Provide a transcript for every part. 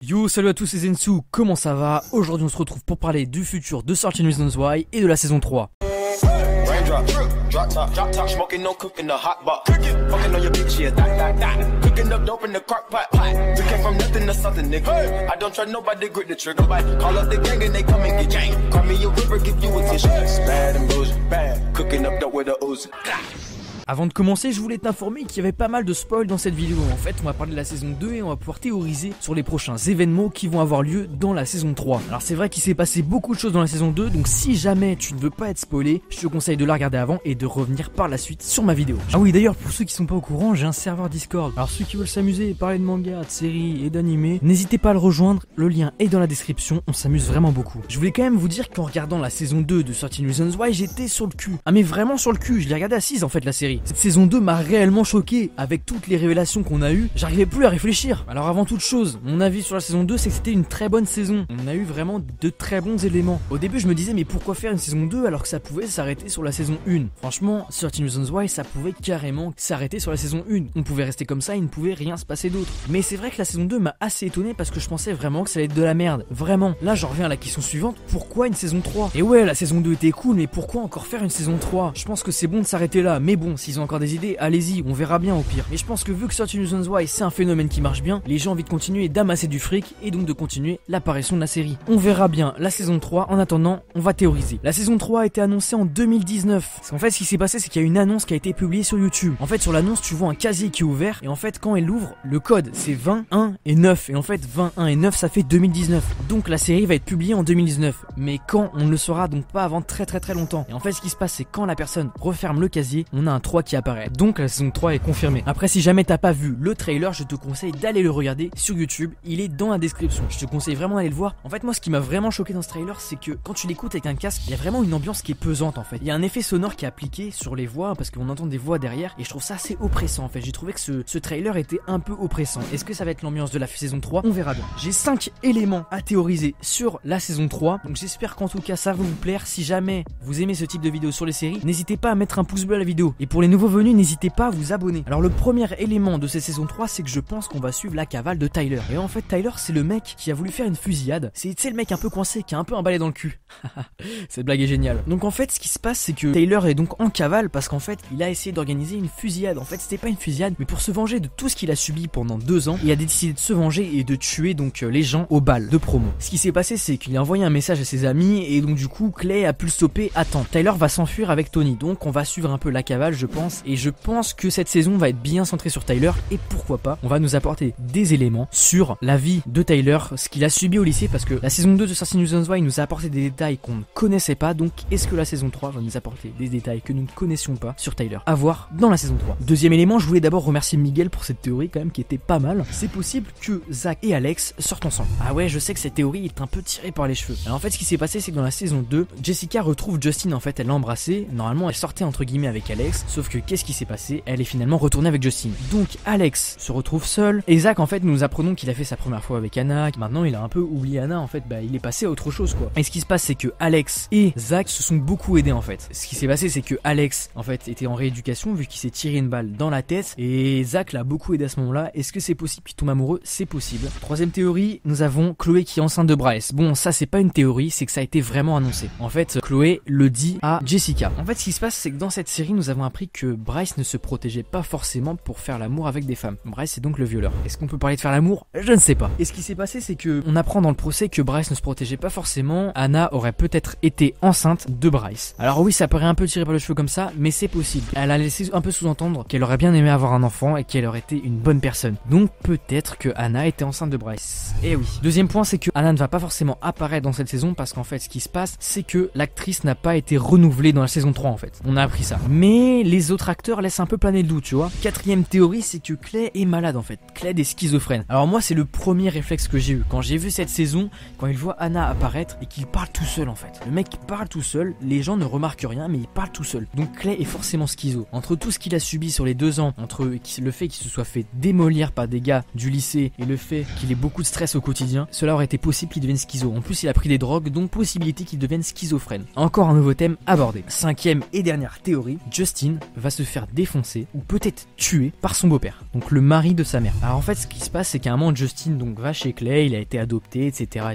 Yo, salut à tous, c'est Zensu, comment ça va? Aujourd'hui on se retrouve pour parler du futur de 13 Reasons Why et de la saison 3. Avant de commencer, je voulais t'informer qu'il y avait pas mal de spoils dans cette vidéo. En fait, on va parler de la saison 2 et on va pouvoir théoriser sur les prochains événements qui vont avoir lieu dans la saison 3. Alors c'est vrai qu'il s'est passé beaucoup de choses dans la saison 2, donc si jamais tu ne veux pas être spoilé, je te conseille de la regarder avant et de revenir par la suite sur ma vidéo. Ah oui, d'ailleurs, pour ceux qui sont pas au courant, j'ai un serveur Discord. Alors ceux qui veulent s'amuser et parler de manga, de séries et d'animés, n'hésitez pas à le rejoindre, le lien est dans la description, on s'amuse vraiment beaucoup. Je voulais quand même vous dire qu'en regardant la saison 2 de 13 Reasons Why, j'étais sur le cul. Ah mais vraiment sur le cul, je l'ai regardé assise en fait la série. Cette saison 2 m'a réellement choqué, avec toutes les révélations qu'on a eues, j'arrivais plus à réfléchir. Alors avant toute chose, mon avis sur la saison 2 c'est que c'était une très bonne saison. On a eu vraiment de très bons éléments. Au début je me disais mais pourquoi faire une saison 2 alors que ça pouvait s'arrêter sur la saison 1. Franchement, 13 Reasons Why ça pouvait carrément s'arrêter sur la saison 1. On pouvait rester comme ça, il ne pouvait rien se passer d'autre. Mais c'est vrai que la saison 2 m'a assez étonné parce que je pensais vraiment que ça allait être de la merde. Vraiment. Là j'en reviens à la question suivante, pourquoi une saison 3? Et ouais, la saison 2 était cool, mais pourquoi encore faire une saison 3? Je pense que c'est bon de s'arrêter là, mais bon, s'ils ont encore des idées, allez-y, on verra bien au pire. Mais je pense que vu que 13 Reasons Why c'est un phénomène qui marche bien, les gens ont envie de continuer d'amasser du fric et donc de continuer l'apparition de la série. On verra bien la saison 3, en attendant, on va théoriser. La saison 3 a été annoncée en 2019. Parce qu'en fait, ce qui s'est passé, c'est qu'il y a une annonce qui a été publiée sur YouTube. En fait, sur l'annonce, tu vois un casier qui est ouvert et en fait, quand elle l'ouvre, le code c'est 20, 1 et 9. Et en fait, 20, 1 et 9, ça fait 2019. Donc la série va être publiée en 2019. Mais quand, on ne le saura donc pas avant très longtemps. Et en fait, ce qui se passe, c'est quand la personne referme le casier, on a un 3 qui apparaît. Donc la saison 3 est confirmée. Après, si jamais t'as pas vu le trailer, je te conseille d'aller le regarder sur YouTube. Il est dans la description. Je te conseille vraiment d'aller le voir. En fait, moi, ce qui m'a vraiment choqué dans ce trailer, c'est que quand tu l'écoutes avec un casque, il y a vraiment une ambiance qui est pesante en fait. Il y a un effet sonore qui est appliqué sur les voix parce qu'on entend des voix derrière et je trouve ça assez oppressant en fait. J'ai trouvé que ce trailer était un peu oppressant. Est-ce que ça va être l'ambiance de la saison 3? On verra bien. J'ai 5 éléments à théoriser sur la saison 3. Donc j'espère qu'en tout cas ça va vous plaire. Si jamais vous aimez ce type de vidéo sur les séries, n'hésitez pas à mettre un pouce bleu à la vidéo. Et pour les nouveaux venus, n'hésitez pas à vous abonner. Alors le premier élément de cette saison 3, c'est que je pense qu'on va suivre la cavale de Tyler. Et en fait Tyler c'est le mec qui a voulu faire une fusillade. C'est le mec un peu coincé, qui a un peu un balai dans le cul. Cette blague est géniale. Donc en fait ce qui se passe c'est que Tyler est donc en cavale parce qu'en fait il a essayé d'organiser une fusillade. En fait c'était pas une fusillade mais pour se venger de tout ce qu'il a subi pendant 2 ans, il a décidé de se venger et de tuer donc les gens au bal de promo. Ce qui s'est passé c'est qu'il a envoyé un message à ses amis et donc du coup Clay a pu le stopper à temps. Tyler va s'enfuir avec Tony, donc on va suivre un peu la cavale je pense, et je pense que cette saison va être bien centrée sur Tyler et pourquoi pas on va nous apporter des éléments sur la vie de Tyler, ce qu'il a subi au lycée, parce que la saison 2 de 13 Reasons Why nous a apporté des détails qu'on ne connaissait pas. Donc est-ce que la saison 3 va nous apporter des détails que nous ne connaissions pas sur Tyler? À voir dans la saison 3. Deuxième élément, je voulais d'abord remercier Miguel pour cette théorie quand même qui était pas mal. C'est possible que Zach et Alex sortent ensemble. Ah ouais, je sais que cette théorie est un peu tirée par les cheveux. Alors en fait ce qui s'est passé c'est que dans la saison 2, Jessica retrouve Justin, en fait elle l'a embrassé. Normalement elle sortait entre guillemets avec Alex, sauf que qu'est-ce qui s'est passé? Elle est finalement retournée avec Justin. Donc Alex se retrouve seul et Zach en fait nous apprenons qu'il a fait sa première fois avec Anna, que maintenant il a un peu oublié Anna en fait, il est passé à autre chose quoi. Et ce qui se passe c'est que Alex et Zach se sont beaucoup aidés en fait. Ce qui s'est passé c'est que Alex en fait était en rééducation vu qu'il s'est tiré une balle dans la tête et Zach l'a beaucoup aidé à ce moment-là. Est-ce que c'est possible qu'il tombe amoureux? C'est possible. Troisième théorie, nous avons Chloé qui est enceinte de Bryce. Bon ça c'est pas une théorie, c'est que ça a été vraiment annoncé. En fait Chloé le dit à Jessica. En fait ce qui se passe c'est que dans cette série nous avons appris que Bryce ne se protégeait pas forcément pour faire l'amour avec des femmes. Bryce c'est donc le violeur. Est-ce qu'on peut parler de faire l'amour? Je ne sais pas. Et ce qui s'est passé c'est que on apprend dans le procès que Bryce ne se protégeait pas forcément. Anna aurait peut-être été enceinte de Bryce. Alors oui ça paraît un peu tiré par les cheveux comme ça, mais c'est possible. Elle a laissé un peu sous-entendre qu'elle aurait bien aimé avoir un enfant et qu'elle aurait été une bonne personne. Donc peut-être que Anna était enceinte de Bryce. Et oui. Deuxième point c'est que Anna ne va pas forcément apparaître dans cette saison parce qu'en fait ce qui se passe c'est que l'actrice n'a pas été renouvelée dans la saison 3 en fait. On a appris ça. Mais les autres acteurs laissent un peu planer le doute tu vois. Quatrième théorie c'est que Clay est malade en fait. Clay est schizophrène. Alors moi c'est le premier réflexe que j'ai eu quand j'ai vu cette saison, quand il voit Anna apparaître et qu'il parle tout seul en fait. Le mec parle tout seul, les gens ne remarquent rien mais il parle tout seul. Donc Clay est forcément schizo. Entre tout ce qu'il a subi sur les 2 ans, entre le fait qu'il se soit fait démolir par des gars du lycée et le fait qu'il ait beaucoup de stress au quotidien, cela aurait été possible qu'il devienne schizo. En plus il a pris des drogues, donc possibilité qu'il devienne schizophrène. Encore un nouveau thème abordé. Cinquième et dernière théorie, Justin va se faire défoncer ou peut-être tuer par son beau-père, donc le mari de sa mère. Alors en fait ce qui se passe c'est qu'à un moment Justin donc va chez Clay, il a été adopté etc.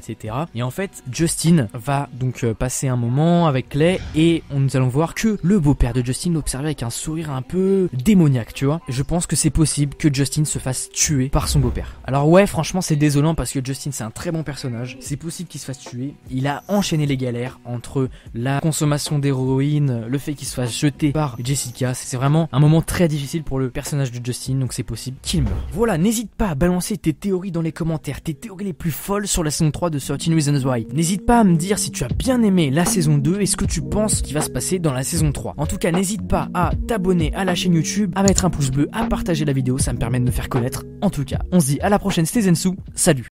Et en fait Justin va donc passer un moment avec Clay et nous allons voir que le beau-père de Justin l'observait avec un sourire un peu démoniaque, tu vois. Je pense que c'est possible que Justin se fasse tuer par son beau-père. Alors ouais, franchement c'est désolant parce que Justin c'est un très bon personnage, c'est possible qu'il se fasse tuer. Il a enchaîné les galères entre la consommation d'héroïne, le fait qu'il se fasse jeter par Jessica, c'est vraiment un moment très difficile pour le personnage de Justin, donc c'est possible qu'il meure. Voilà, n'hésite pas à balancer tes théories dans les commentaires, tes théories les plus folles sur la saison 3 de 13 Reasons Why. N'hésite pas à me dire si tu as bien aimé la saison 2 et ce que tu penses qui va se passer dans la saison 3. En tout cas, n'hésite pas à t'abonner à la chaîne YouTube, à mettre un pouce bleu, à partager la vidéo, ça me permet de me faire connaître. En tout cas, on se dit à la prochaine, c'était Zensu, salut!